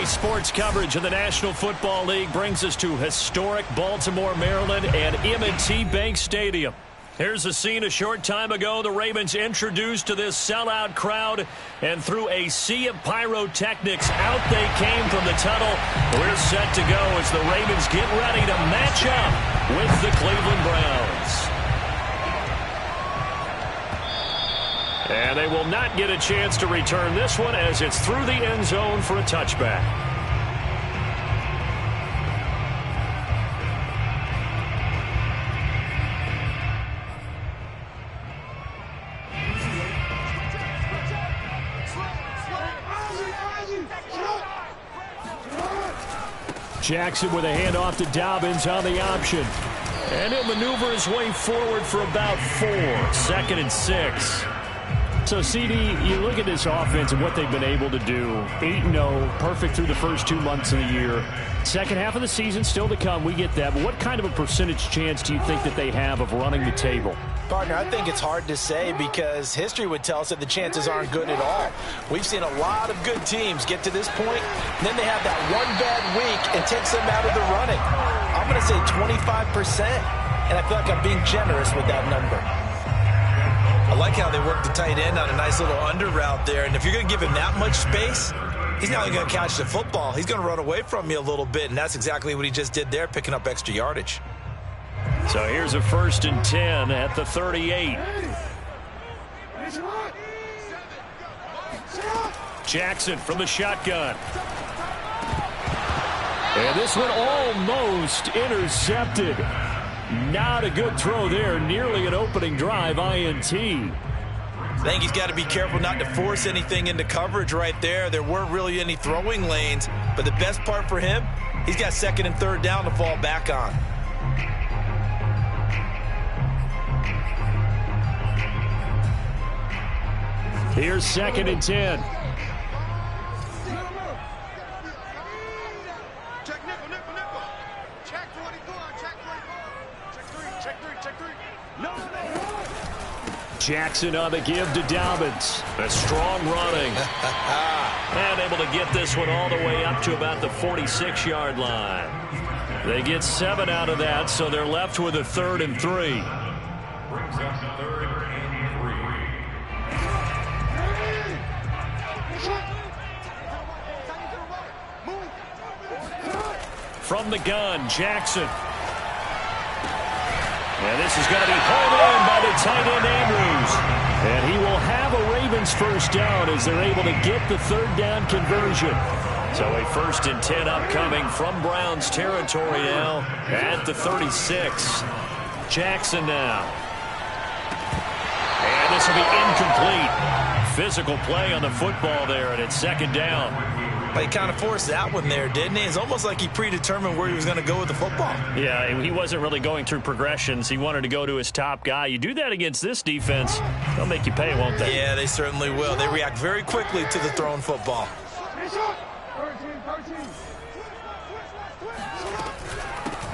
Today's sports coverage of the National Football League brings us to historic Baltimore, Maryland, and M&T Bank Stadium. Here's a scene a short time ago. The Ravens introduced to this sellout crowd, and through a sea of pyrotechnics, out they came from the tunnel. We're set to go as the Ravens get ready to match up with the Cleveland Browns. And they will not get a chance to return this one as it's through the end zone for a touchback. Jackson with a handoff to Dobbins on the option. And he'll maneuver his way forward for about 4. 2nd and 6. So, CD, you look at this offense and what they've been able to do. 8-0, perfect through the first 2 months of the year. Second half of the season still to come. We get that. But what kind of a percentage chance do you think that they have of running the table? Partner, I think it's hard to say because history would tell us that the chances aren't good at all. We've seen a lot of good teams get to this point, and then they have that one bad week and takes them out of the running. I'm going to say 25%, and I feel like I'm being generous with that number. I like how they work the tight end on a nice little under route there. And if you're going to give him that much space, he's not only going to catch the football, he's going to run away from you a little bit. And that's exactly what he just did there, picking up extra yardage. So here's a 1st and 10 at the 38. Jackson from the shotgun. And this one almost intercepted. Not a good throw there. Nearly an opening drive INT. I think he's got to be careful not to force anything into coverage right there. There weren't really any throwing lanes. But the best part for him, he's got 2nd and 3rd down to fall back on. Here's 2nd and 10. Jackson on the give to Dobbins. A strong running. And able to get this one all the way up to about the 46-yard line. They get 7 out of that, so they're left with a 3rd and 3. From the gun, Jackson. And this is going to be pulled in by the tight end Andrews. And he will have a Ravens 1st down as they're able to get the 3rd down conversion. So a 1st and 10 upcoming from Browns territory now at the 36. Jackson now. And this will be incomplete. Physical play on the football there, and it's 2nd down. He kind of forced that one there, didn't he? It's almost like he predetermined where he was going to go with the football. Yeah, he wasn't really going through progressions. He wanted to go to his top guy. You do that against this defense, they'll make you pay, won't they? Yeah, they certainly will. They react very quickly to the thrown football.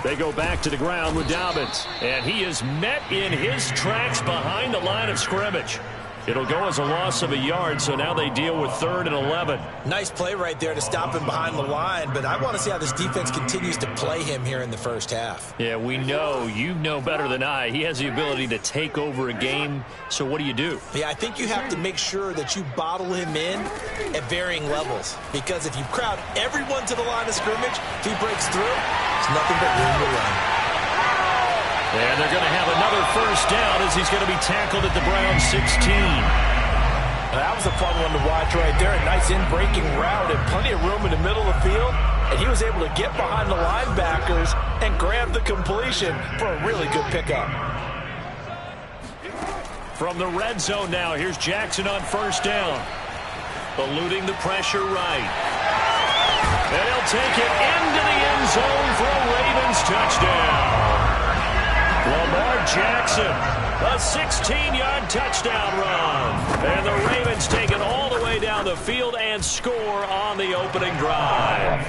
They go back to the ground with Dobbins. And he is met in his tracks behind the line of scrimmage. It'll go as a loss of a yard, so now they deal with 3rd and 11. Nice play right there to stop him behind the line, but I want to see how this defense continues to play him here in the 1st half. Yeah, we know. You know better than I. He has the ability to take over a game, so what do you do? Yeah, I think you have to make sure that you bottle him in at varying levels, because if you crowd everyone to the line of scrimmage, if he breaks through, it's nothing but room to run. And they're going to have another 1st down as he's going to be tackled at the Browns 16. That was a fun one to watch right there. A nice in-breaking route and plenty of room in the middle of the field. And he was able to get behind the linebackers and grab the completion for a really good pickup. From the red zone now, here's Jackson on 1st down. Eluding the pressure right. And he'll take it into the end zone for a Ravens touchdown. Lamar Jackson, a 16-yard touchdown run. And the Ravens take it all the way down the field and score on the opening drive.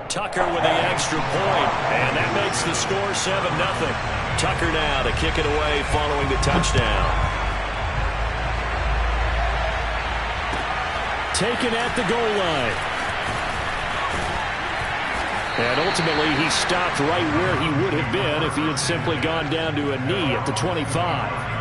Tucker with the extra point, and that makes the score 7-0. Tucker now to kick it away following the touchdown. Taken at the goal line. And ultimately, he stopped right where he would have been if he had simply gone down to a knee at the 25.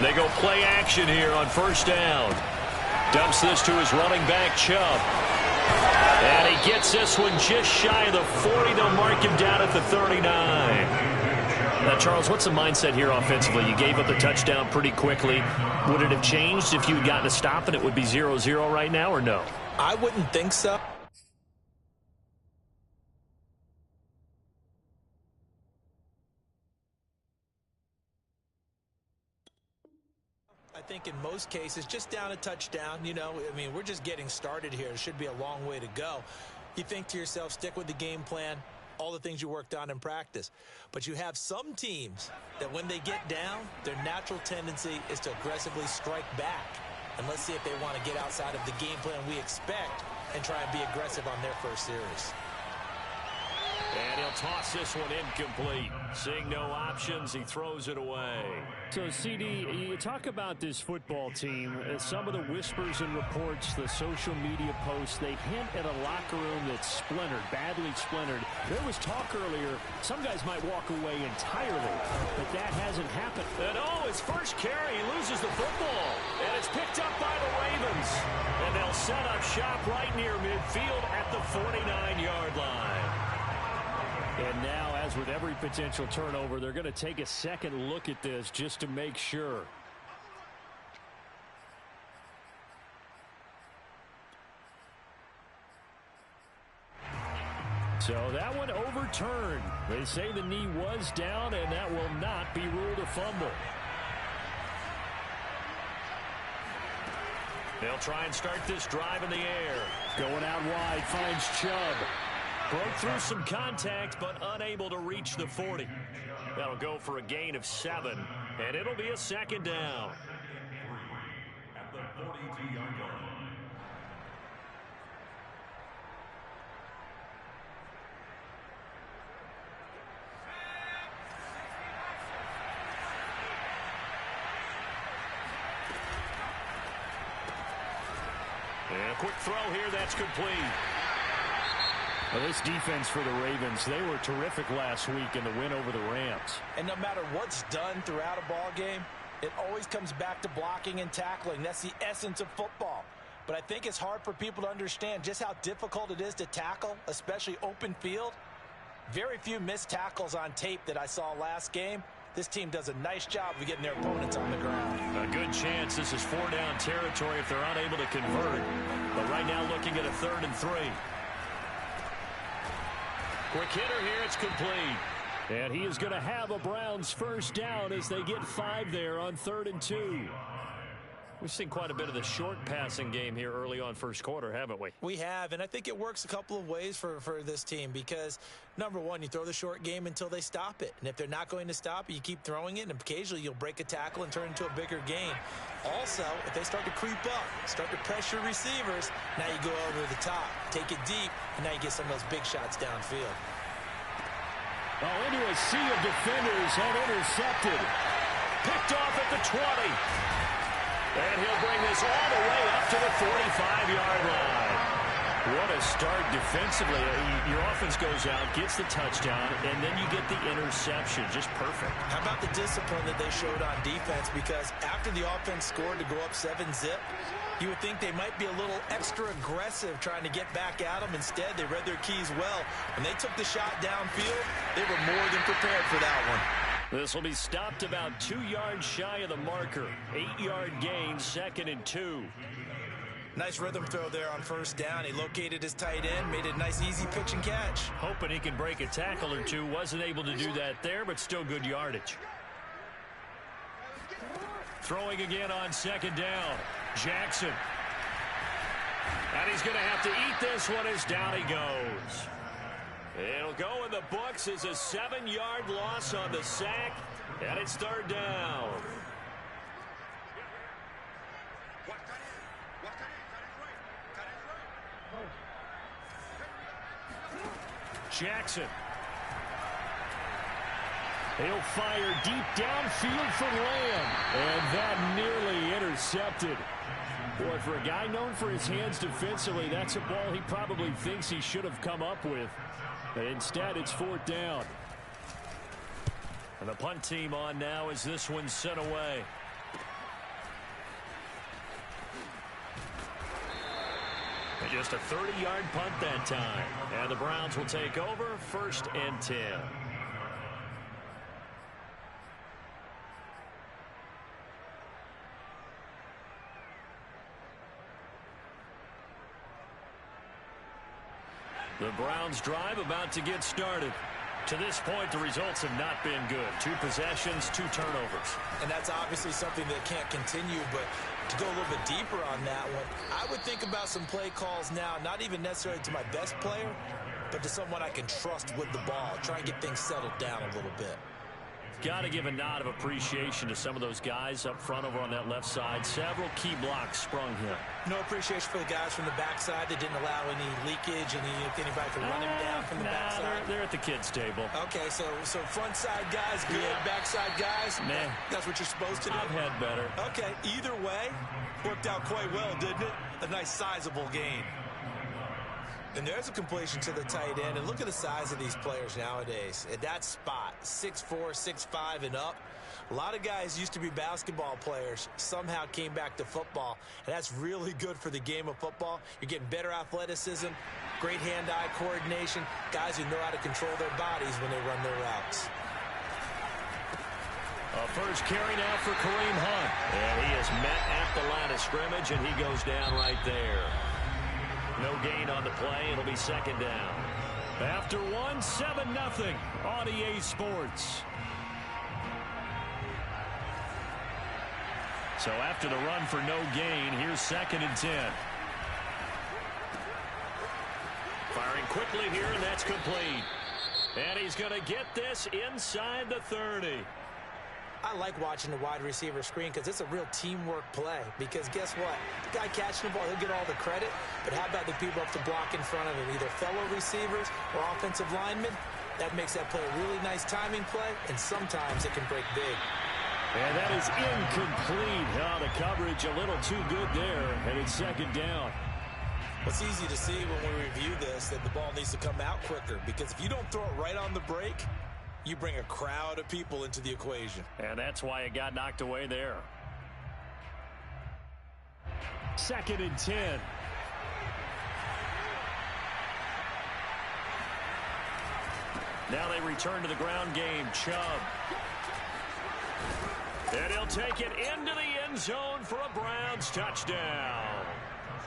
They go play action here on first down. Dumps this to his running back, Chubb. And he gets this one just shy of the 40. They'll mark him down at the 39. Now, Charles, what's the mindset here offensively? You gave up the touchdown pretty quickly. Would it have changed if you had gotten a stop and it would be 0-0 right now, or no? I wouldn't think so. I think in most cases, just down a touchdown, I mean, we're just getting started here. It should be a long way to go. You think to yourself, stick with the game plan, all the things you worked on in practice. But you have some teams that when they get down, their natural tendency is to aggressively strike back. And let's see if they want to get outside of the game plan we expect and try and be aggressive on their first series. And he'll toss this one incomplete. Seeing no options, he throws it away. So, CD, you talk about this football team. Some of the whispers and reports, the social media posts, they hint at a locker room that's splintered, badly splintered. There was talk earlier, some guys might walk away entirely, but that hasn't happened. And his first carry, he loses the football. And it's picked up by the Ravens. And they'll set up shop right near midfield at the 49-yard line. And now, as with every potential turnover, they're going to take a second look at this just to make sure. So that one overturned. They say the knee was down, and that will not be ruled a fumble. They'll try and start this drive in the air. Going out wide, finds Chubb. Broke through some contact, but unable to reach the 40. That'll go for a gain of 7, and it'll be a second down. At the 42-yard line. And a quick throw here, that's complete. Well, this defense for the Ravens, they were terrific last week in the win over the Rams. And no matter what's done throughout a ball game, it always comes back to blocking and tackling. That's the essence of football. But I think it's hard for people to understand just how difficult it is to tackle, especially open field. Very few missed tackles on tape that I saw last game. This team does a nice job of getting their opponents on the ground. A good chance this is 4-down territory if they're unable to convert. But right now looking at a 3rd and 3. Quick hitter here, it's complete. And he is going to have a Browns first down as they get 5 there on 3rd and 2. We've seen quite a bit of the short passing game here early on first quarter, haven't we? We have, and I think it works a couple of ways for this team because, number one, you throw the short game until they stop it. And if they're not going to stop it, you keep throwing it, and occasionally you'll break a tackle and turn it into a bigger gain. Also, if they start to creep up, start to pressure receivers, now you go over the top, take it deep, and now you get some of those big shots downfield. Oh, into a sea of defenders and intercepted. Picked off at the 20. And he'll bring this all the way up to the 45-yard line. What a start defensively. Your offense goes out, gets the touchdown, and then you get the interception. Just perfect. How about the discipline that they showed on defense? Because after the offense scored to go up 7-zip, you would think they might be a little extra aggressive trying to get back at them. Instead, they read their keys well. When they took the shot downfield, they were more than prepared for that one. This will be stopped about 2 yards shy of the marker. 8-yard gain, 2nd and 2. Nice rhythm throw there on first down. He located his tight end, made a nice easy pitch and catch. Hoping he can break a tackle or two. Wasn't able to do that there, but still good yardage. Throwing again on 2nd down. Jackson. And he's going to have to eat this one as down he goes. It'll go in the books as a 7-yard loss on the sack, and it's third down. Jackson. He'll fire deep downfield for Lamb, and that nearly intercepted. Boy, for a guy known for his hands defensively, that's a ball he probably thinks he should have come up with. But instead, it's fourth down. And the punt team on now as this one's sent away. And just a 30-yard punt that time. And the Browns will take over, 1st and 10. The Browns drive about to get started. To this point, the results have not been good. 2 possessions, 2 turnovers. And that's obviously something that can't continue, but to go a little bit deeper on that one, I would think about some play calls now, not even necessarily to my best player, but to someone I can trust with the ball. Try and get things settled down a little bit. Got to give a nod of appreciation to some of those guys up front over on that left side. Several key blocks sprung here. No appreciation for the guys from the backside that didn't allow any leakage, anybody to run him down from the backside. They're at the kids' table. Okay, so front side guys good, backside guys, nah. That's what you're supposed to do? I've had better. Okay, either way, worked out quite well, didn't it? A nice sizable gain. And there's a completion to the tight end. And look at the size of these players nowadays. At that spot, 6'4", 6'5", and up. A lot of guys used to be basketball players, somehow came back to football. And that's really good for the game of football. You're getting better athleticism, great hand-eye coordination, guys who know how to control their bodies when they run their routes. First carry now for Kareem Hunt. And he is met at the line of scrimmage, and he goes down right there. No gain on the play. It'll be second down. After 1, 7-0 on EA Sports. So after the run for no gain, here's 2nd and 10. Firing quickly here, and that's complete. And he's going to get this inside the 30. I like watching the wide receiver screen because it's a real teamwork play. Because guess what? The guy catching the ball, he'll get all the credit. But how about the people up to block in front of him, either fellow receivers or offensive linemen? That makes that play a really nice timing play, and sometimes it can break big. And that is incomplete. Oh, the coverage a little too good there, and it's second down. It's easy to see when we review this that the ball needs to come out quicker, because if you don't throw it right on the break, you bring a crowd of people into the equation. And that's why it got knocked away there. 2nd and 10. Now they return to the ground game. Chubb. And he'll take it into the end zone for a Browns touchdown.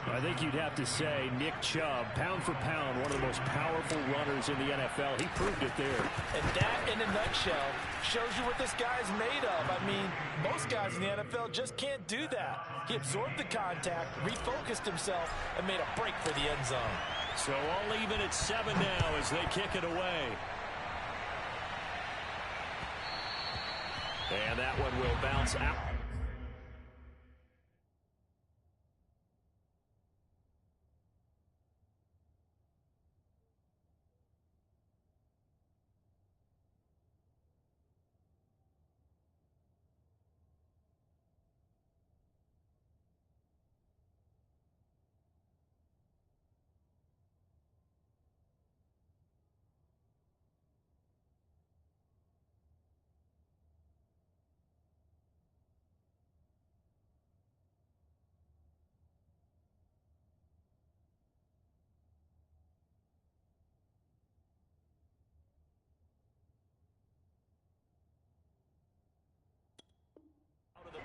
I think you'd have to say Nick Chubb, pound for pound, one of the most powerful runners in the NFL. He proved it there. And that, in a nutshell, shows you what this guy's made of. I mean, most guys in the NFL just can't do that. He absorbed the contact, refocused himself, and made a break for the end zone. So all even at 7 now as they kick it away. And that one will bounce out.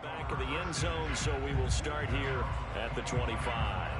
Back of the end zone, so we will start here at the 25.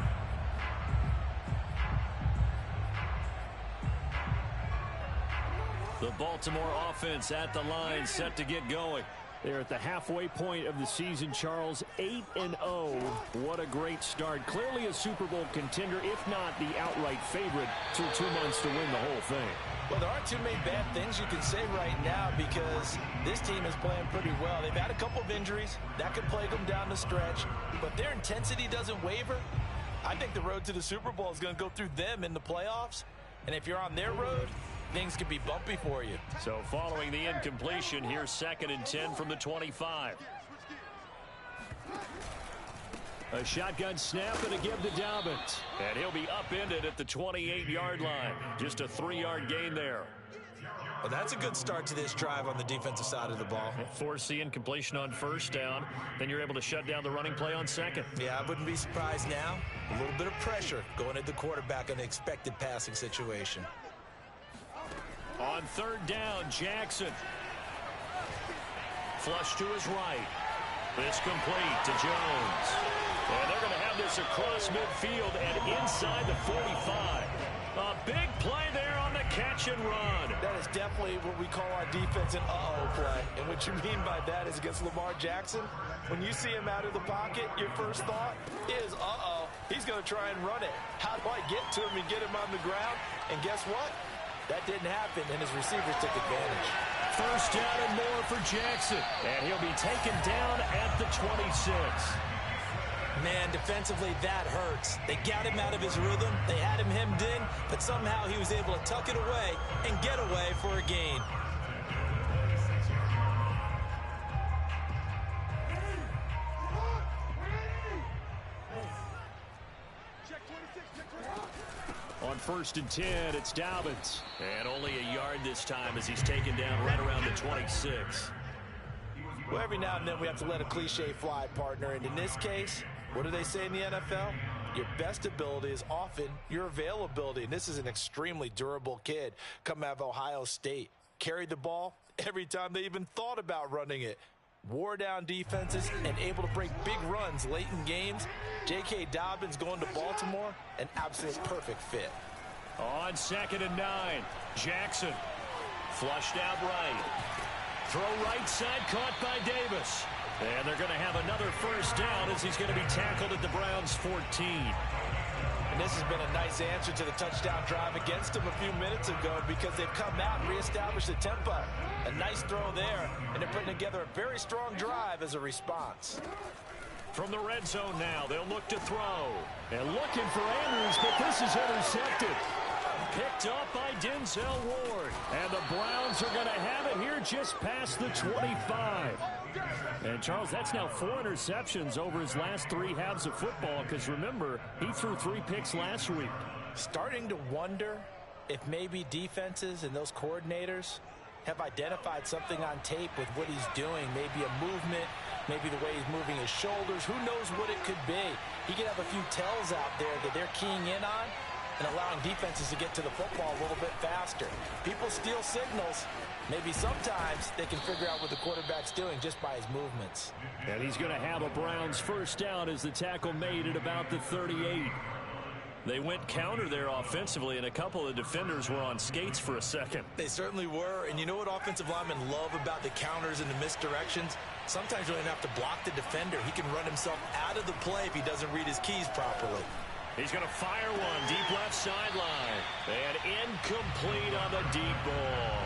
The Baltimore offense at the line, set to get going. They're at the halfway point of the season, Charles. 8-0. What a great start. Clearly a Super Bowl contender, if not the outright favorite, through 2 months to win the whole thing. Well, there aren't too many bad things you can say right now because this team is playing pretty well. They've had a couple of injuries. That could plague them down the stretch. But their intensity doesn't waver. I think the road to the Super Bowl is going to go through them in the playoffs. And if you're on their road, things could be bumpy for you. So following the incompletion, here's 2nd and 10 from the 25. A shotgun snap and a give to Dobbins. And he'll be upended at the 28-yard line. Just a 3-yard gain there. Well, that's a good start to this drive on the defensive side of the ball. Force the incompletion on 1st down. Then you're able to shut down the running play on 2nd. Yeah, I wouldn't be surprised now. A little bit of pressure going at the quarterback in the expected passing situation. On 3rd down, Jackson. Flush to his right. This complete to Jones. And they're going to have this across midfield and inside the 45. A big play there on the catch and run. That is definitely what we call on defense an uh-oh play. And what you mean by that is against Lamar Jackson, when you see him out of the pocket, your first thought is, uh-oh, he's going to try and run it. How do I get to him and get him on the ground? And guess what? That didn't happen, and his receivers took advantage. 1st down and more for Jackson. And he'll be taken down at the 26. Man, defensively, that hurts. They got him out of his rhythm. They had him hemmed in, but somehow he was able to tuck it away and get away for a gain. On 1st and 10, it's Dobbins. And only a yard this time as he's taken down right around the 26. Well, every now and then we have to let a cliche fly, partner. And in this case, what do they say in the NFL? Your best ability is often your availability. And this is an extremely durable kid coming out of Ohio State. Carried the ball every time they even thought about running it. Wore down defenses and able to break big runs late in games. J.K. Dobbins going to Baltimore, an absolute perfect fit. On 2nd and 9, Jackson. Flushed out right. Throw right side, caught by Davis. And they're going to have another 1st down as he's going to be tackled at the Browns' 14. And this has been a nice answer to the touchdown drive against them a few minutes ago because they've come out and reestablished the tempo. A nice throw there, and they're putting together a very strong drive as a response. From the red zone now, they'll look to throw. And looking for Andrews, but this is intercepted. Picked up by Denzel Ward. And the Browns are going to have it here just past the 25. And, Charles, that's now 4 interceptions over his last 3 halves of football because, remember, he threw 3 picks last week. Starting to wonder if maybe defenses and those coordinators have identified something on tape with what he's doing. Maybe a movement, maybe the way he's moving his shoulders. Who knows what it could be? He could have a few tells out there that they're keying in on and allowing defenses to get to the football a little bit faster. People steal signals. Maybe sometimes they can figure out what the quarterback's doing just by his movements. And he's going to have a Browns 1st down as the tackle made at about the 38. They went counter there offensively, and a couple of defenders were on skates for a second. They certainly were, and you know what offensive linemen love about the counters and the misdirections? Sometimes you don't even have to block the defender. He can run himself out of the play if he doesn't read his keys properly. He's going to fire one deep left sideline. And incomplete on the deep ball.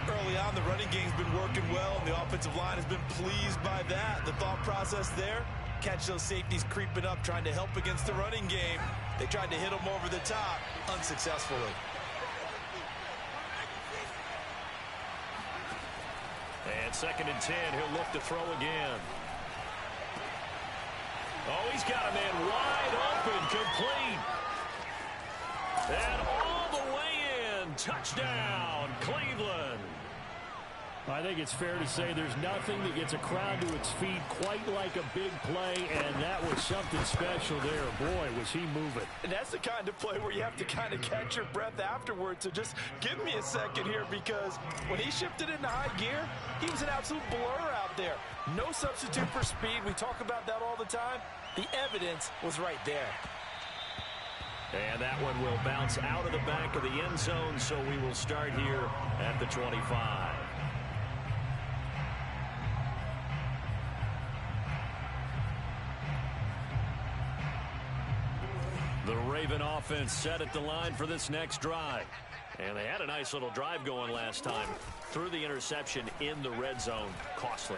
Early on, the running game's been working well, and the offensive line has been pleased by that. The thought process there, catch those safeties creeping up, trying to help against the running game. They tried to hit them over the top, unsuccessfully. And 2nd and 10, he'll look to throw again. Oh, he's got a man wide open, complete. And all the way in, touchdown, Cleveland. I think it's fair to say there's nothing that gets a crowd to its feet quite like a big play, and that was something special there. Boy, was he moving. And that's the kind of play where you have to kind of catch your breath afterwards. So just give me a second here, because when he shifted into high gear, he was an absolute blur out there. No substitute for speed. We talk about that all the time. The evidence was right there. And that one will bounce out of the back of the end zone, so we will start here at the 25. The Raven offense set at the line for this next drive. And they had a nice little drive going last time. Threw the interception in the red zone. Costly.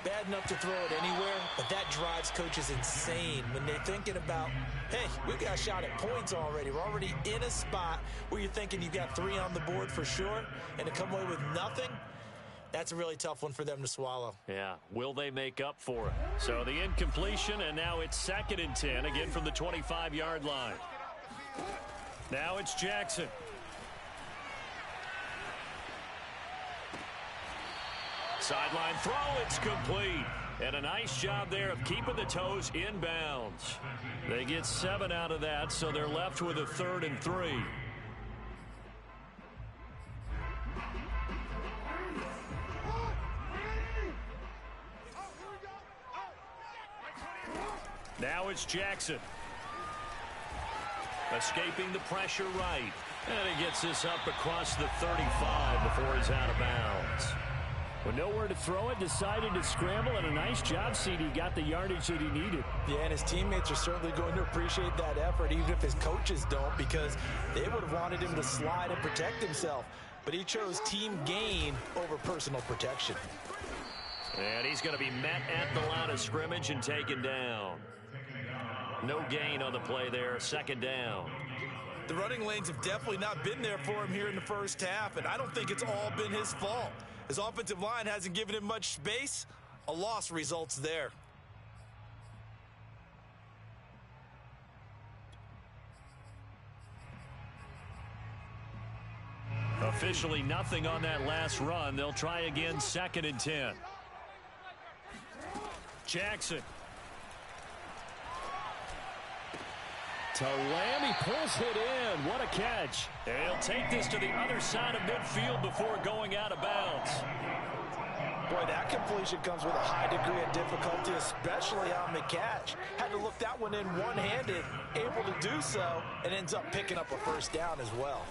Bad enough to throw it anywhere, but that drives coaches insane when they're thinking about, hey, we've got a shot at points already. We're already in a spot where you're thinking you've got 3 on the board for sure, and to come away with nothing, that's a really tough one for them to swallow. Yeah, will they make up for it? So the incompletion, and now it's 2nd and 10, again from the 25-yard line. Now it's Jackson. Sideline throw, it's complete. And a nice job there of keeping the toes in bounds. They get 7 out of that, so they're left with a 3rd and 3. Now it's Jackson. Escaping the pressure right. And he gets this up across the 35 before he's out of bounds. With nowhere to throw it, decided to scramble, and a nice job, CD. Got the yardage that he needed. Yeah, and his teammates are certainly going to appreciate that effort, even if his coaches don't, because they would have wanted him to slide and protect himself. But he chose team gain over personal protection. And he's going to be met at the line of scrimmage and taken down. No gain on the play there, 2nd down. The running lanes have definitely not been there for him here in the first half, and I don't think it's all been his fault. His offensive line hasn't given him much space. A loss results there. Officially nothing on that last run. They'll try again, 2nd and 10. Jackson. To Lamb, he pulls it in. What a catch. He'll take this to the other side of midfield before going out of bounds. Boy, that completion comes with a high degree of difficulty, especially on the catch. Had to look that one in one-handed, able to do so, and ends up picking up a 1st down as well.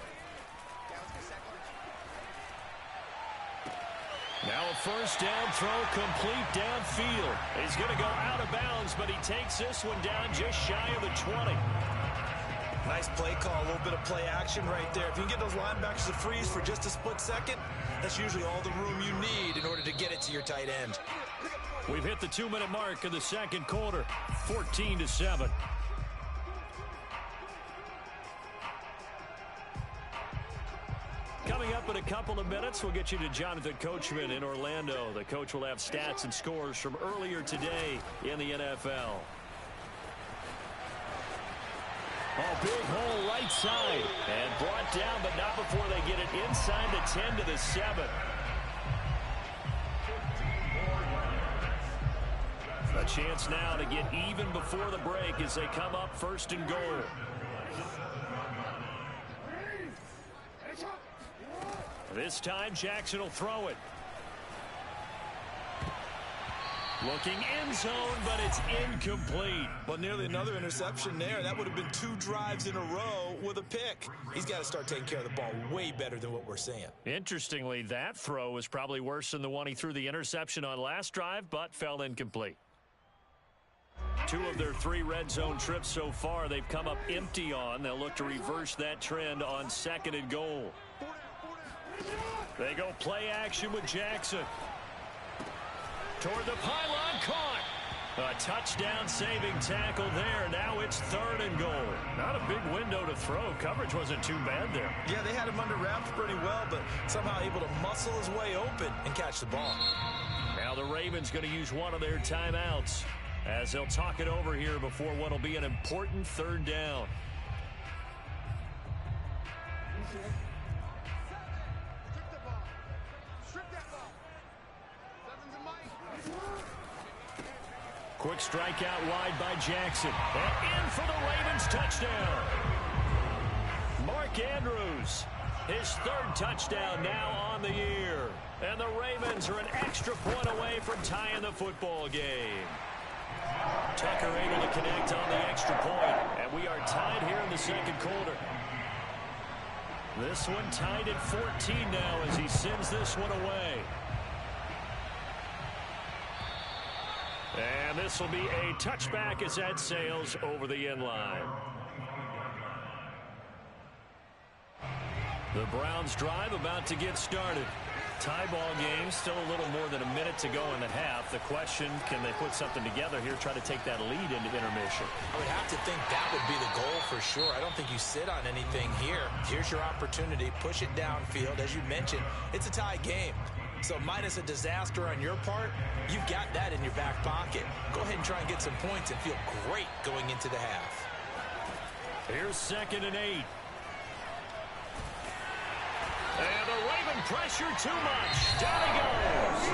Now a 1st down throw complete downfield. He's going to go out of bounds, but he takes this one down just shy of the 20. Nice play call, a little bit of play action right there. If you can get those linebackers to freeze for just a split second, that's usually all the room you need in order to get it to your tight end. We've hit the 2-minute mark in the 2nd quarter, 14-7. Coming up in a couple of minutes, we'll get you to Jonathan Coachman in Orlando. The coach will have stats and scores from earlier today in the NFL. Oh, big hole right side. And brought down, but not before they get it inside the 10 to the 7. A chance now to get even before the break as they come up 1st and goal. This time, Jackson will throw it. Looking end zone, but it's incomplete. Well, nearly another interception there. That would have been 2 drives in a row with a pick. He's got to start taking care of the ball way better than what we're seeing. Interestingly, that throw was probably worse than the one he threw the interception on last drive, but fell incomplete. 2 of their 3 red zone trips so far, they've come up empty on. They'll look to reverse that trend on 2nd and goal. They go play action with Jackson. Toward the pylon, caught. A touchdown saving tackle there. Now it's 3rd and goal. Not a big window to throw. Coverage wasn't too bad there. Yeah, they had him under wraps pretty well, but somehow able to muscle his way open and catch the ball. Now the Ravens going to use one of their timeouts as they'll talk it over here before what will be an important 3rd down. Quick strike out wide by Jackson. And in for the Ravens touchdown. Mark Andrews, his 3rd touchdown now on the year. And the Ravens are an extra point away from tying the football game. Tucker able to connect on the extra point. And we are tied here in the 2nd quarter. This one tied at 14 now as he sends this one away. And this will be a touchback as that sails over the end line. The Browns drive about to get started. Tie ball game, still a little more than a minute to go in the half. The question, can they put something together here, try to take that lead into intermission? I would have to think that would be the goal for sure. I don't think you sit on anything here. Here's your opportunity. Push it downfield. As you mentioned, it's a tie game. So minus a disaster on your part, you've got that in your back pocket. Go ahead and try and get some points and feel great going into the half. Here's 2nd and 8. And the Raven pressure too much. Down he goes.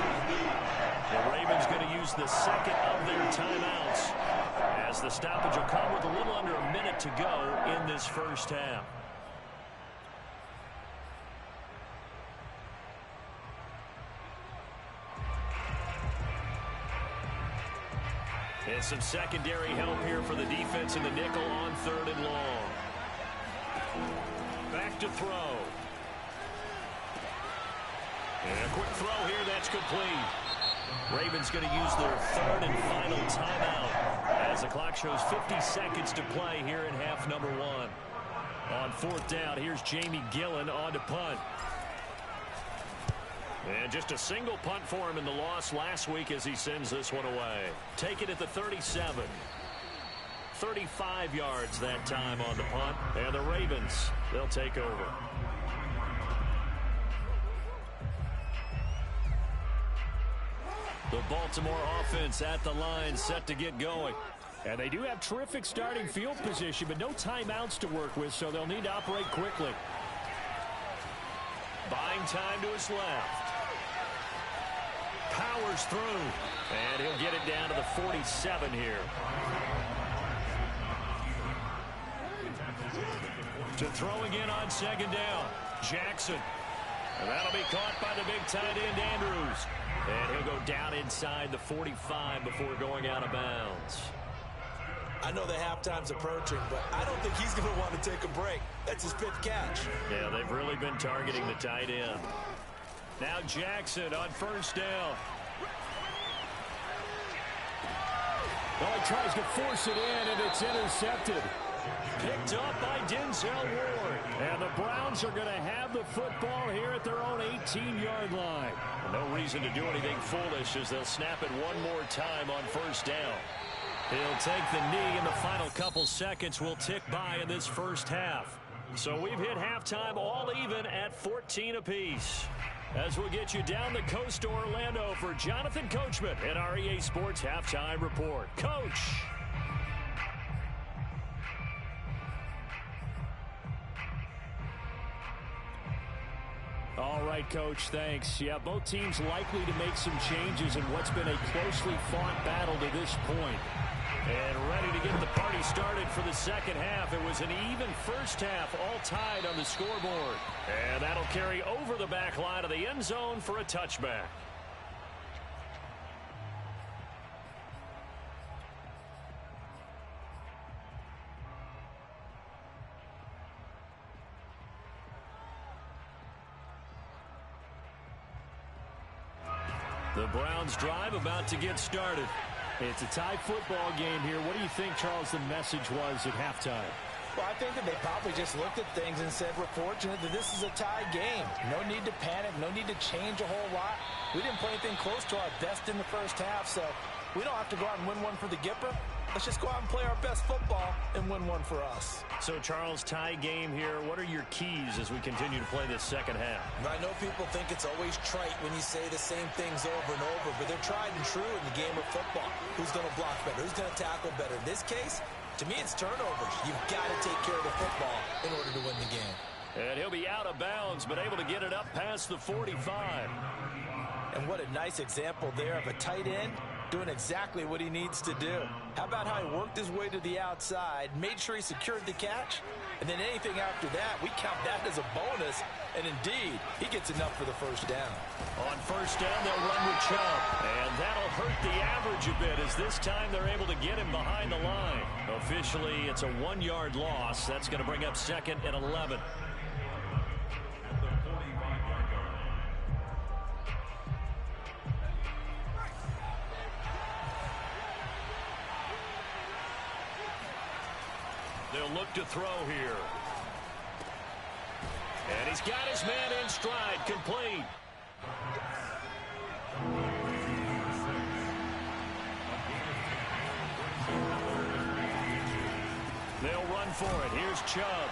The Ravens going to use the second of their timeouts, as the stoppage will come with a little under a minute to go in this first half. And some secondary help here for the defense in the nickel on 3rd and long. Back to throw. And a quick throw here, that's complete. Ravens going to use their 3rd and final timeout as the clock shows 50 seconds to play here in half number 1. On 4th down, here's Jamie Gillen on to punt. And just a single punt for him in the loss last week as he sends this one away. Take it at the 37. 35 yards that time on the punt. And the Ravens, they'll take over. The Baltimore offense at the line, set to get going. And they do have terrific starting field position, but no timeouts to work with, so they'll need to operate quickly. Buying time to his left. Powers through. And he'll get it down to the 47 here. To throw again on 2nd down. Jackson. And that'll be caught by the big tight end, Andrews. And he'll go down inside the 45 before going out of bounds. I know the halftime's approaching, but I don't think he's going to want to take a break. That's his 5th catch. Yeah, they've really been targeting the tight end. Now Jackson on 1st down. Well, he tries to force it in, and it's intercepted. Picked up by Denzel Ward. And the Browns are going to have the football here at their own 18-yard line. No reason to do anything foolish as they'll snap it one more time on 1st down. He'll take the knee, and the final couple seconds will tick by in this first half. So we've hit halftime all even at 14 apiece. As we'll get you down the coast to Orlando for Jonathan Coachman at our EA Sports Halftime Report. Coach. All right, Coach, thanks. Yeah, both teams likely to make some changes in what's been a closely fought battle to this point. And ready to get the party started for the second half. It was an even first half, all tied on the scoreboard. And that'll carry over the back line of the end zone for a touchback. The Browns drive about to get started. It's a tie football game here. What do you think, Charles, the message was at halftime? Well, I think that they probably just looked at things and said, we're fortunate that this is a tie game. No need to panic. No need to change a whole lot. We didn't play anything close to our best in the first half, so we don't have to go out and win one for the Gipper. Let's just go out and play our best football and win one for us. So, Charles, tie game here. What are your keys as we continue to play this second half? I know people think it's always trite when you say the same things over and over, but they're tried and true in the game of football. Who's going to block better? Who's going to tackle better? In this case, to me, it's turnovers. You've got to take care of the football in order to win the game. And he'll be out of bounds, but able to get it up past the 45. And what a nice example there of a tight end doing exactly what he needs to do. How about how he worked his way to the outside, made sure he secured the catch, and then anything after that, we count that as a bonus, and indeed, he gets enough for the first down. On first down, they'll run with Chubb, and that'll hurt the average a bit as this time they're able to get him behind the line. Officially, it's a 1-yard loss. That's going to bring up 2nd and 11. They'll look to throw here. And he's got his man in stride, complete. They'll run for it. Here's Chubb.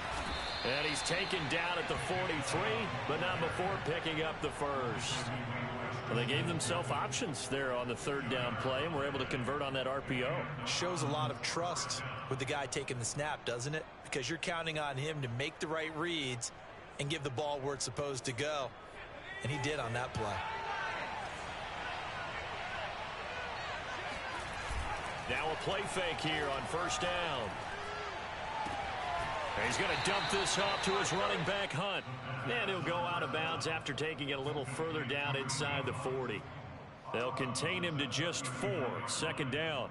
And he's taken down at the 43, but not before picking up the first. Well, they gave themselves options there on the third down play and were able to convert on that RPO. Shows a lot of trust with the guy taking the snap, doesn't it? Because you're counting on him to make the right reads and give the ball where it's supposed to go. And he did on that play. Now a play fake here on first down. And he's going to dump this off to his running back, Hunt. And he'll go out of bounds after taking it a little further down inside the 40. They'll contain him to just 4. Second down.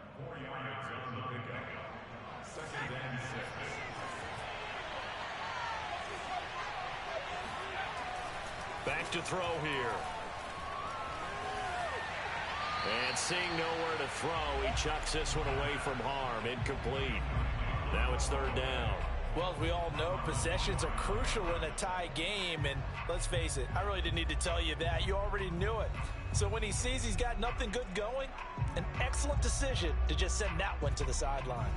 Back to throw here. And seeing nowhere to throw, he chucks this one away from harm. Incomplete. Now it's third down. Well, as we all know, possessions are crucial in a tie game. And let's face it, I really didn't need to tell you that. You already knew it. So when he sees he's got nothing good going, an excellent decision to just send that one to the sideline.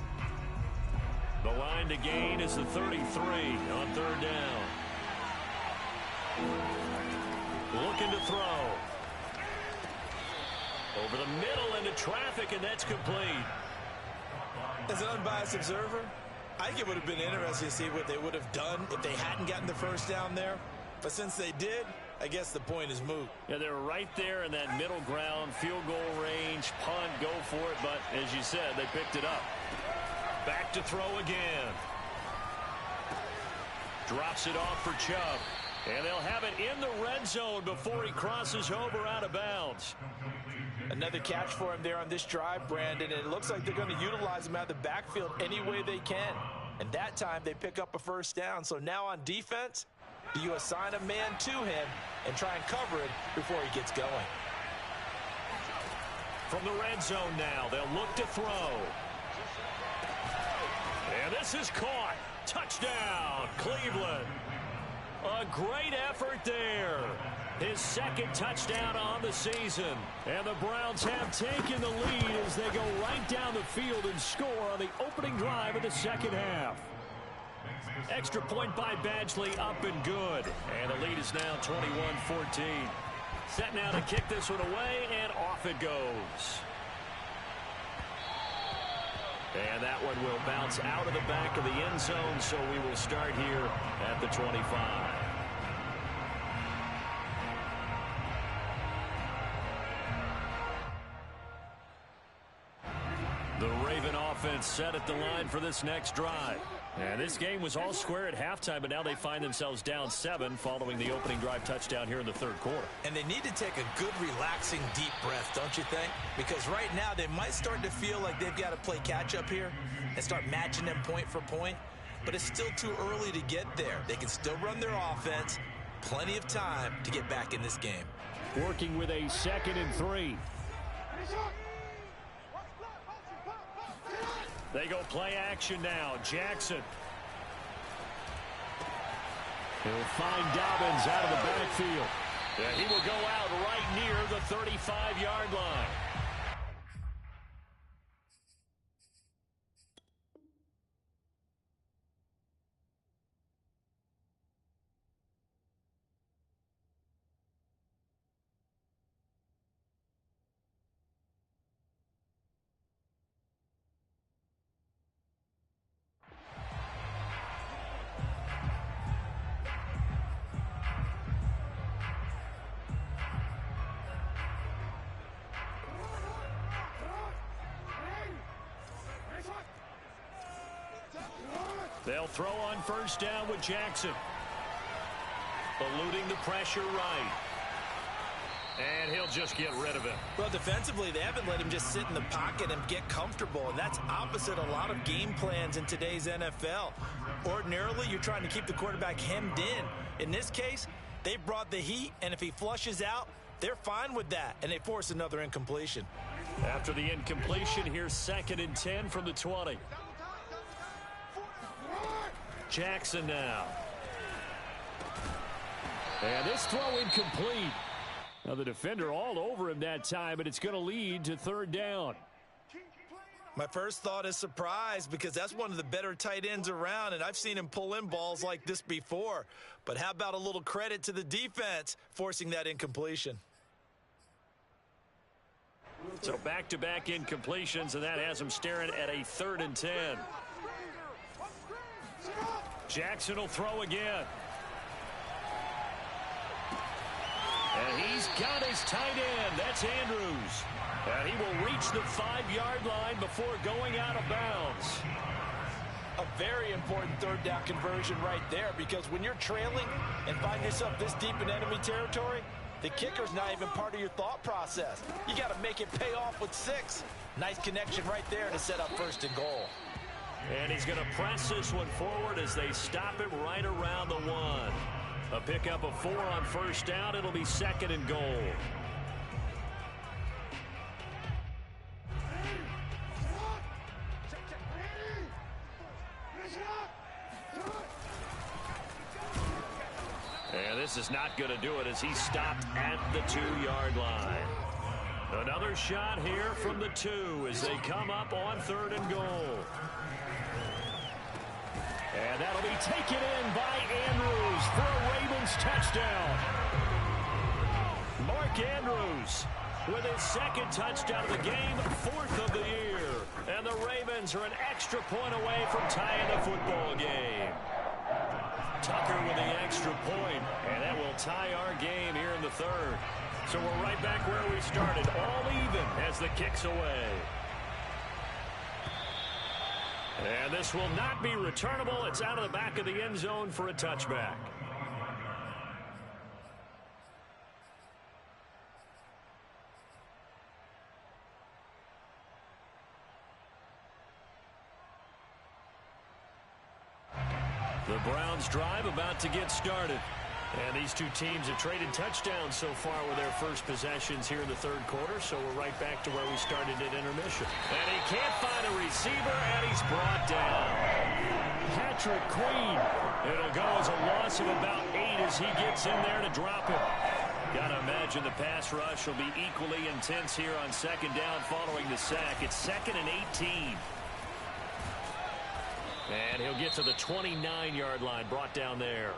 The line to gain is the 33 on third down. Looking to throw. Over the middle into traffic, and that's complete. As an unbiased observer, I think it would have been interesting to see what they would have done if they hadn't gotten the first down there. But since they did, I guess the point is moot. Yeah, they were right there in that middle ground, field goal range, punt, go for it. But as you said, they picked it up. Back to throw again. Drops it off for Chubb. And they'll have it in the red zone before he crosses over out of bounds. Another catch for him there on this drive, Brandon, and it looks like they're going to utilize him out of the backfield any way they can. And that time they pick up a first down. So now on defense, do you assign a man to him and try and cover it before he gets going? From the red zone now, they'll look to throw. And this is caught. Touchdown, Cleveland. A great effort there. His second touchdown on the season. And the Browns have taken the lead as they go right down the field and score on the opening drive of the second half. Extra point by Badgley, up and good. And the lead is now 21-14. Set now to kick this one away, and off it goes. And that one will bounce out of the back of the end zone, so we will start here at the 25. The Raven offense set at the line for this next drive. And this game was all square at halftime, but now they find themselves down 7 following the opening drive touchdown here in the third quarter. And they need to take a good, relaxing, deep breath, don't you think? Because right now they might start to feel like they've got to play catch-up here and start matching them point for point. But it's still too early to get there. They can still run their offense. Plenty of time to get back in this game. Working with a 2nd and 3. They go play action now. Jackson. He'll find Dobbins out of the backfield. And he will go out right near the 35-yard line. They'll throw on first down with Jackson. Eluding the pressure right. And he'll just get rid of it. Well, defensively, they haven't let him just sit in the pocket and get comfortable, and that's opposite a lot of game plans in today's NFL. Ordinarily, you're trying to keep the quarterback hemmed in. In this case, they brought the heat, and if he flushes out, they're fine with that, and they force another incompletion. After the incompletion, here's 2nd and 10 from the 20. Jackson now. And this throw incomplete. Now the defender all over him that time, but it's going to lead to third down. My first thought is surprise because that's one of the better tight ends around, and I've seen him pull in balls like this before. But how about a little credit to the defense forcing that incompletion? So back-to-back incompletions, and that has him staring at a 3rd and 10. Jackson will throw again. And he's got his tight end. That's Andrews. And he will reach the 5-yard line before going out of bounds. A very important third down conversion right there, because when you're trailing and find yourself this deep in enemy territory, the kicker's not even part of your thought process. You got to make it pay off with 6. Nice connection right there to set up 1st and goal. And he's going to press this one forward as they stop him right around the 1. A pickup of 4 on 1st down. It'll be 2nd and goal. And this is not going to do it as he's stopped at the 2-yard line. Another shot here from the 2 as they come up on 3rd and goal. And that'll be taken in by Andrews for a Ravens touchdown. Mark Andrews with his 2nd touchdown of the game, 4th of the year. And the Ravens are an extra point away from tying the football game. Tucker with the extra point, and that will tie our game here in the 3rd. So we're right back where we started, all even as the kick's away. And this will not be returnable. It's out of the back of the end zone for a touchback. The Browns drive about to get started. And these two teams have traded touchdowns so far with their first possessions here in the 3rd quarter, so we're right back to where we started at intermission. And he can't find a receiver, and he's brought down. Patrick Queen. It'll go as a loss of about 8 as he gets in there to drop him. Got to imagine the pass rush will be equally intense here on 2nd down following the sack. It's 2nd and 18. And he'll get to the 29-yard line, brought down there.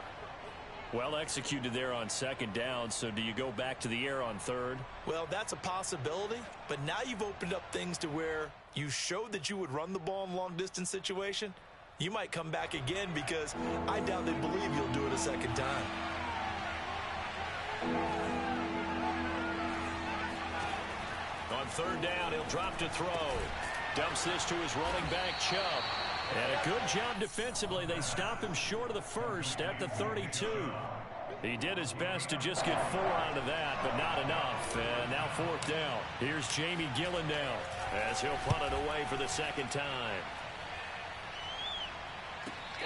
Well executed there on 2nd down, so do you go back to the air on 3rd? Well, that's a possibility, but now you've opened up things to where you showed that you would run the ball in long-distance situation. You might come back again because I doubt they believe you'll do it a 2nd time. On 3rd down, he'll drop to throw. Dumps this to his running back, Chubb. And a good job defensively. They stop him short of the 1st at the 32. He did his best to just get 4 out of that, but not enough. And now 4th down. Here's Jamie Gillen down as he'll punt it away for the 2nd time.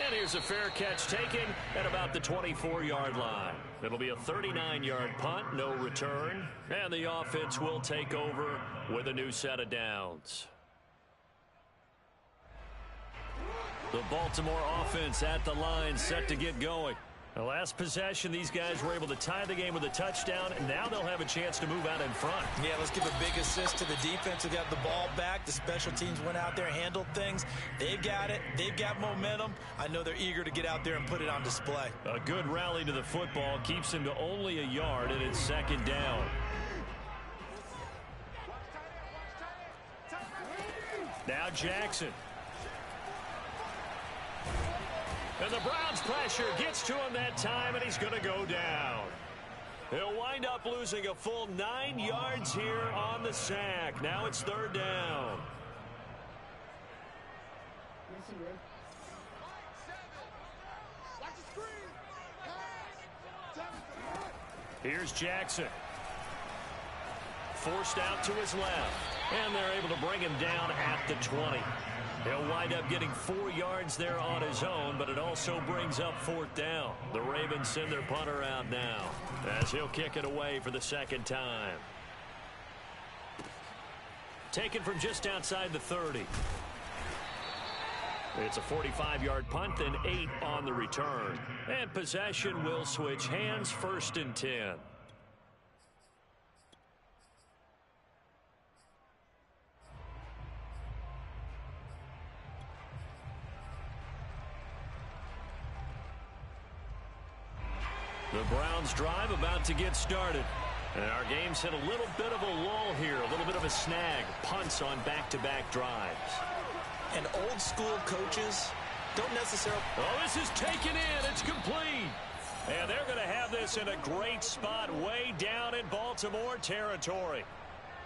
And here's a fair catch taken at about the 24-yard line. It'll be a 39-yard punt, no return. And the offense will take over with a new set of downs. The Baltimore offense at the line, set to get going. The last possession, these guys were able to tie the game with a touchdown, and now they'll have a chance to move out in front. Yeah, let's give a big assist to the defense who got the ball back. The special teams went out there, handled things. They've got it. They've got momentum. I know they're eager to get out there and put it on display. A good rally to the football keeps him to only a yard, and it's 2nd down. Now Jackson. And the Browns pressure gets to him that time, and he's going to go down. He'll wind up losing a full 9 yards here on the sack. Now it's 3rd down. Here's Jackson. Forced out to his left. And they're able to bring him down at the 20. He'll wind up getting 4 yards there on his own, but it also brings up 4th down. The Ravens send their punter out now as he'll kick it away for the 2nd time. Taken from just outside the 30. It's a 45-yard punt, then 8 on the return. And possession will switch hands, 1st and 10. The Browns drive about to get started. And our game's hit a little bit of a lull here, a little bit of a snag. Punts on back-to-back drives. And old school coaches don't necessarily... Oh, this is taken in. It's complete. And they're going to have this in a great spot way down in Baltimore territory.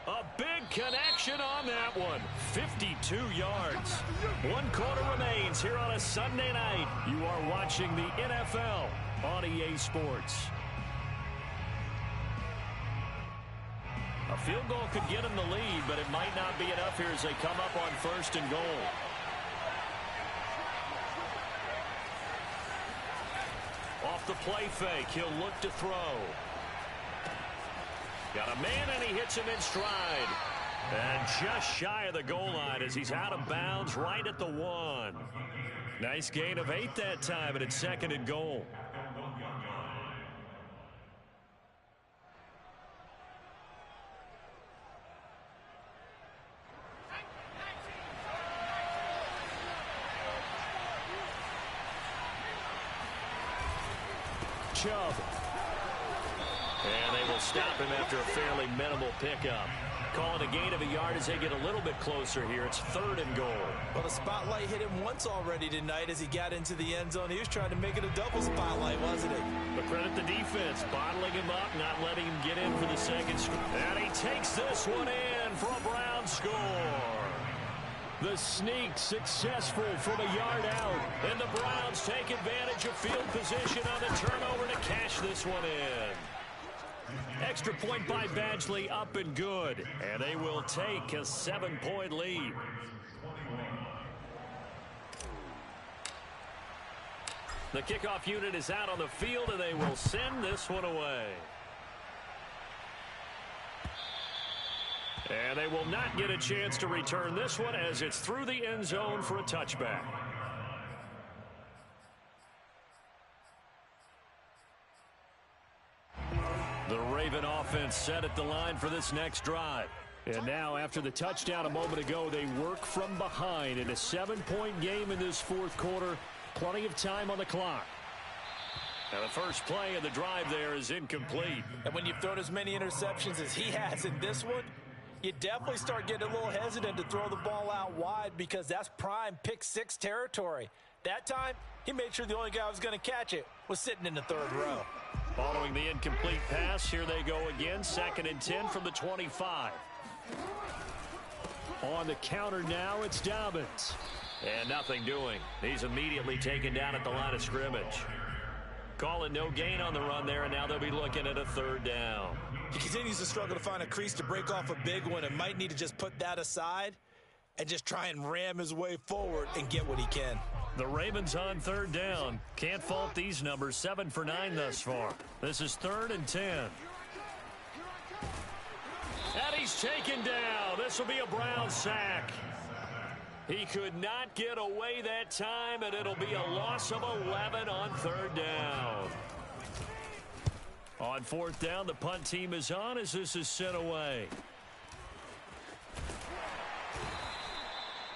A big connection on that one. 52 yards. 1 quarter remains here on a Sunday night. You are watching the NFL on EA Sports. A field goal could get them the lead, but it might not be enough here as they come up on 1st and goal. Off the play fake, he'll look to throw. Got a man, and he hits him in stride. And just shy of the goal line as he's out of bounds right at the 1. Nice gain of 8 that time, and it's 2nd and goal. Chubb. And they will stop him after a fairly minimal pickup. Calling a gain of a yard as they get a little bit closer here. It's 3rd and goal. Well, the spotlight hit him once already tonight as he got into the end zone. He was trying to make it a double spotlight, wasn't he? But credit the defense, bottling him up, not letting him get in for the second strike. And he takes this one in for a Brown score. The sneak successful from a yard out. And the Browns take advantage of field position on the turnover to cash this one in. Extra point by Badgley, up and good. And they will take a 7-point lead. The kickoff unit is out on the field, and they will send this one away. And they will not get a chance to return this one as it's through the end zone for a touchback. The Raven offense set at the line for this next drive. And now, after the touchdown a moment ago, they work from behind in a 7-point game in this 4th quarter. Plenty of time on the clock. Now, the first play of the drive there is incomplete. And when you've thrown as many interceptions as he has in this one, you definitely start getting a little hesitant to throw the ball out wide because that's prime pick 6 territory. That time, he made sure the only guy who was going to catch it was sitting in the 3rd row. Following the incomplete pass, here they go again. 2nd and 10 from the 25. On the counter now, it's Dobbins. And nothing doing. He's immediately taken down at the line of scrimmage. Calling no gain on the run there, and now they'll be looking at a 3rd down. He continues to struggle to find a crease to break off a big one and might need to just put that aside and just try and ram his way forward and get what he can. The Ravens on 3rd down. Can't fault these numbers. 7 for 9 thus far. This is 3rd and 10. And he's taken down. This will be a Brown sack. He could not get away that time, and it'll be a loss of 11 on 3rd down. On 4th down, the punt team is on as this is sent away.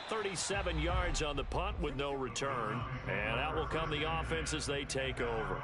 37 yards on the punt with no return. And out will come the offense as they take over.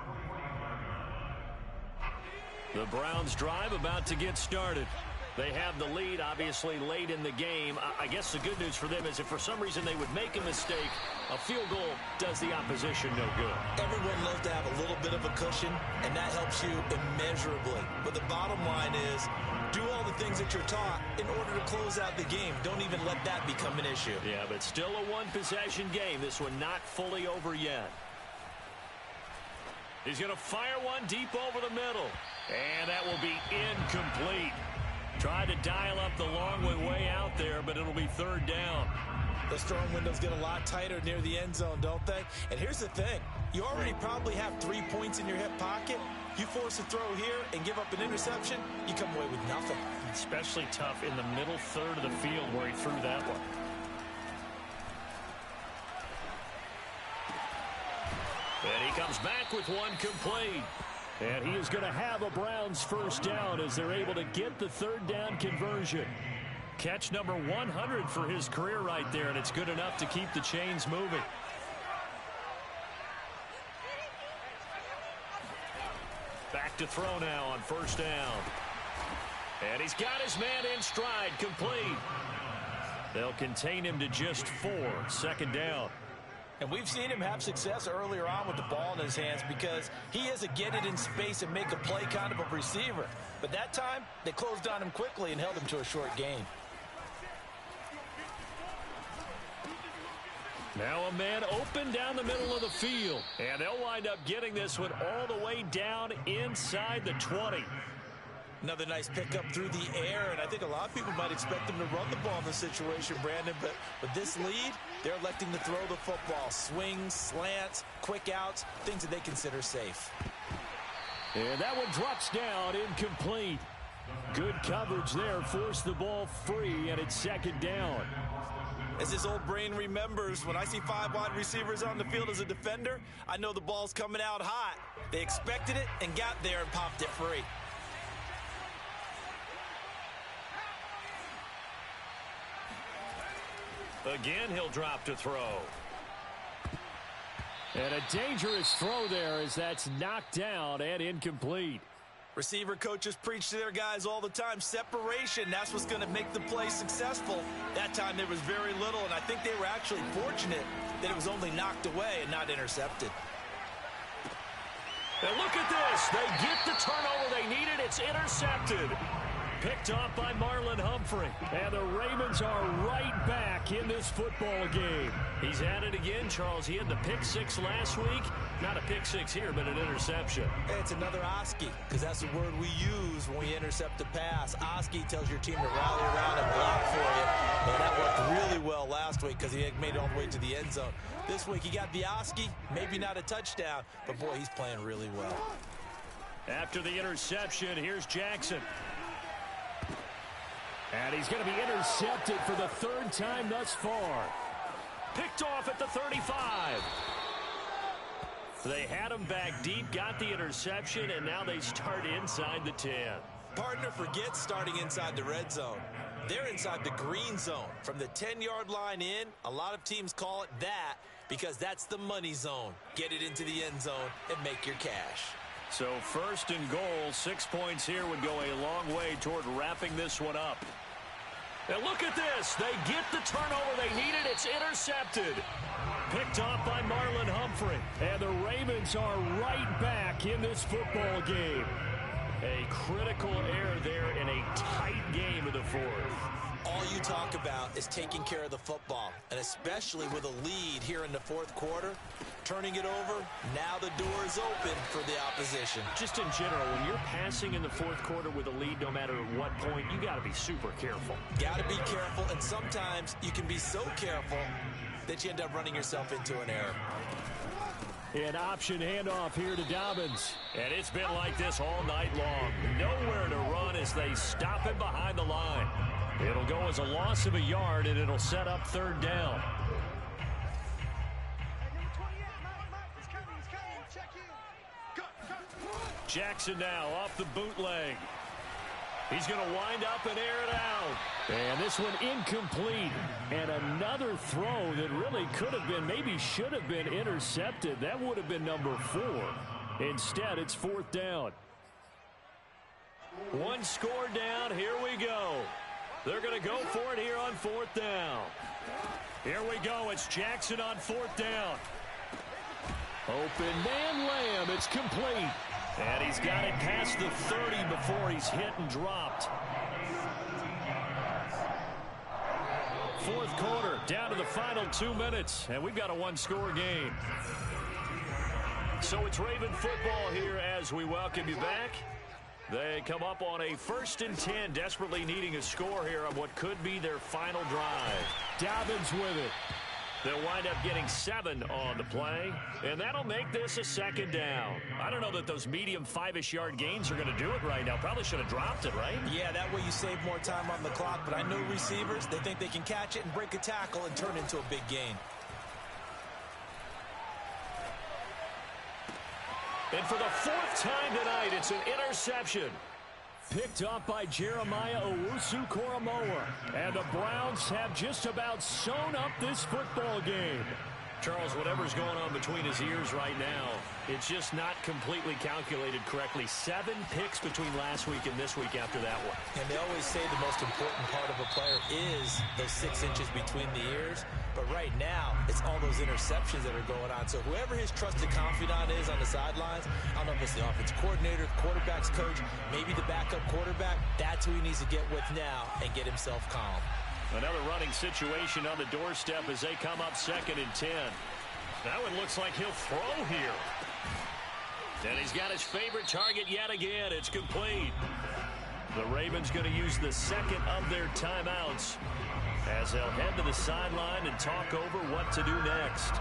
The Browns drive about to get started. They have the lead, obviously, late in the game. I guess the good news for them is if for some reason they would make a mistake, a field goal does the opposition no good. Everyone loves to have a little bit of a cushion, and that helps you immeasurably. But the bottom line is, do all the things that you're taught in order to close out the game. Don't even let that become an issue. Yeah, but still a one-possession game. This one not fully over yet. He's going to fire one deep over the middle. And that will be incomplete. Tried to dial up the long one way out there, but it'll be 3rd down. Those throwing windows get a lot tighter near the end zone, don't they? And here's the thing. You already probably have 3 points in your hip pocket. You force a throw here and give up an interception, you come away with nothing. Especially tough in the middle 3rd of the field where he threw that one. comes back with one complete. And he is going to have a Browns first down as they're able to get the third down conversion. Catch number 100 for his career right there, and it's good enough to keep the chains moving. Back to throw now on first down. And he's got his man in stride, complete. They'll contain him to just 4, second down. And we've seen him have success earlier on with the ball in his hands because he is a get it in space and make a play kind of a receiver. But that time, they closed on him quickly and held him to a short gain. Now a man open down the middle of the field. And they'll wind up getting this one all the way down inside the 20. Another nice pickup through the air, and I think a lot of people might expect them to run the ball in this situation, Brandon, but with this lead, they're electing to throw the football. Swings, slants, quick outs, things that they consider safe. And that one drops down, incomplete. Good coverage there, forced the ball free, and it's second down. As his old brain remembers, when I see 5 wide receivers on the field as a defender, I know the ball's coming out hot. They expected it and got there and popped it free. Again, he'll drop to throw. And a dangerous throw there as that's knocked down and incomplete. Receiver coaches preach to their guys all the time. Separation, that's what's going to make the play successful. That time there was very little, and I think they were actually fortunate that it was only knocked away and not intercepted. And look at this. They get the turnover they needed. It's intercepted. Picked off by Marlon Humphrey. And the Ravens are right back in this football game. He's at it again, Charles. He had the pick 6 last week. Not a pick 6 here, but an interception. It's another Oski, because that's the word we use when we intercept a pass. Oski tells your team to rally around and block for you. And that worked really well last week because he had made it all the way to the end zone. This week he got the Oski, maybe not a touchdown, but boy, he's playing really well. After the interception, here's Jackson. And he's going to be intercepted for the 3rd time thus far. Picked off at the 35. They had him back deep, got the interception, and now they start inside the 10. Partner forgets starting inside the red zone. They're inside the green zone. From the 10-yard line in, a lot of teams call it that because that's the money zone. Get it into the end zone and make your cash. So 1st and goal, 6 points here would go a long way toward wrapping this one up. And look at this. They get the turnover they needed. It's intercepted. Picked off by Marlon Humphrey. And the Ravens are right back in this football game. A critical error there in a tight game of the 4th. All you talk about is taking care of the football, and especially with a lead here in the 4th quarter. Turning it over, now the door is open for the opposition. Just in general, when you're passing in the 4th quarter with a lead, no matter what point, you got to be super careful. Got to be careful, and sometimes you can be so careful that you end up running yourself into an error. An option handoff here to Dobbins. And it's been like this all night long. Nowhere to run as they stop him behind the line. It'll go as a loss of a yard, and it'll set up 3rd down. Jackson now off the bootleg. He's going to wind up and air it out. And this one incomplete. And another throw that really could have been, maybe should have been intercepted. That would have been number 4. Instead, it's 4th down. One score down. Here we go. They're going to go for it here on 4th down. Here we go. It's Jackson on 4th down. Open man Lamb. It's complete. And he's got it past the 30 before he's hit and dropped. 4th quarter, down to the final 2 minutes, and we've got a one-score game. So it's Raven football here as we welcome you back. They come up on a 1st and 10, desperately needing a score here on what could be their final drive. Dobbins with it. They'll wind up getting 7 on the play, and that'll make this a 2nd down. I don't know that those medium 5-ish yard gains are going to do it right now. Probably should have dropped it, right? Yeah, that way you save more time on the clock, but I know receivers, they think they can catch it and break a tackle and turn into a big gain. And for the fourth time tonight, it's an interception. Picked up by Jeremiah Owusu-Koramoah. And the Browns have just about sewn up this football game. Charles, whatever's going on between his ears right now, it's just not completely calculated correctly. 7 picks between last week and this week after that one. And they always say the most important part of a player is those 6 inches between the ears. But right now, it's all those interceptions that are going on. So whoever his trusted confidant is on the sidelines, I don't know if it's the offensive coordinator, quarterback's coach, maybe the backup quarterback, that's who he needs to get with now and get himself calm. Another running situation on the doorstep as they come up 2nd and 10. That one looks like he'll throw here. And he's got his favorite target yet again. It's complete. The Ravens going to use the second of their timeouts as they'll head to the sideline and talk over what to do next.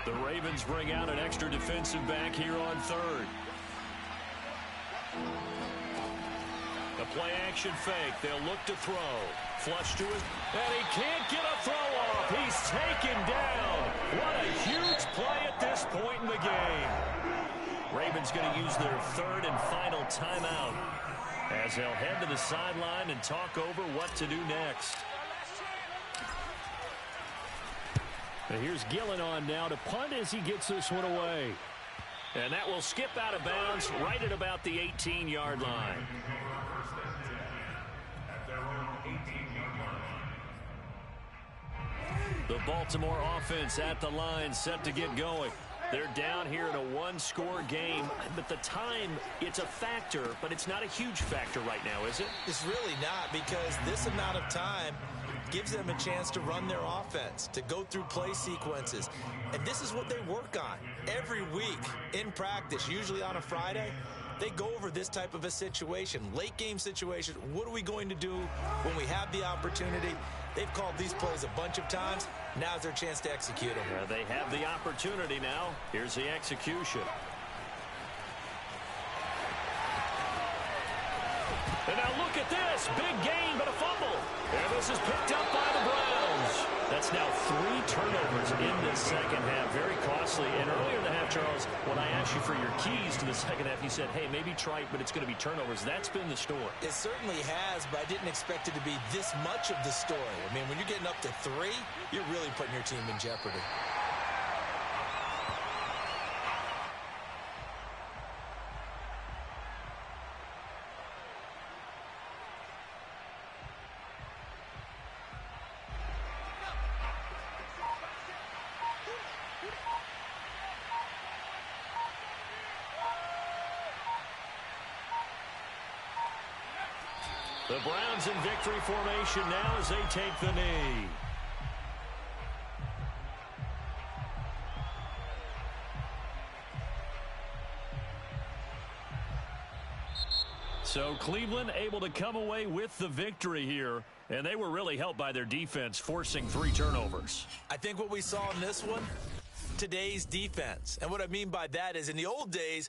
The Ravens bring out an extra defensive back here on 3rd. A play-action fake. They'll look to throw. Flush to it. And he can't get a throw off. He's taken down. What a huge play at this point in the game. Ravens going to use their 3rd and final timeout as they'll head to the sideline and talk over what to do next. And here's Gillen on now to punt as he gets this one away. And that will skip out of bounds right at about the 18-yard line. The Baltimore offense at the line set to get going. They're down here in a 1-score game, but the time, it's a factor, but it's not a huge factor right now, is it? It's really not, because this amount of time gives them a chance to run their offense, to go through play sequences. And this is what they work on every week in practice, usually on a Friday. They go over this type of a situation, late game situation. What are we going to do when we have the opportunity? They've called these plays a bunch of times. Now's their chance to execute them. They have the opportunity now. Here's the execution. And now look at this. Big gain, but a fumble. And this is picked up by the Browns. That's now 3 turnovers in this second half. Very costly. And earlier in the half, Charles, when I asked you for your keys to the second half, you said, hey, maybe try it, but it's going to be turnovers. That's been the story. It certainly has, but I didn't expect it to be this much of the story. I mean, when you're getting up to 3, you're really putting your team in jeopardy. The Browns in victory formation now as they take the knee. So Cleveland able to come away with the victory here, and they were really helped by their defense forcing 3 turnovers. I think what we saw in this one, today's defense. And what I mean by that is in the old days,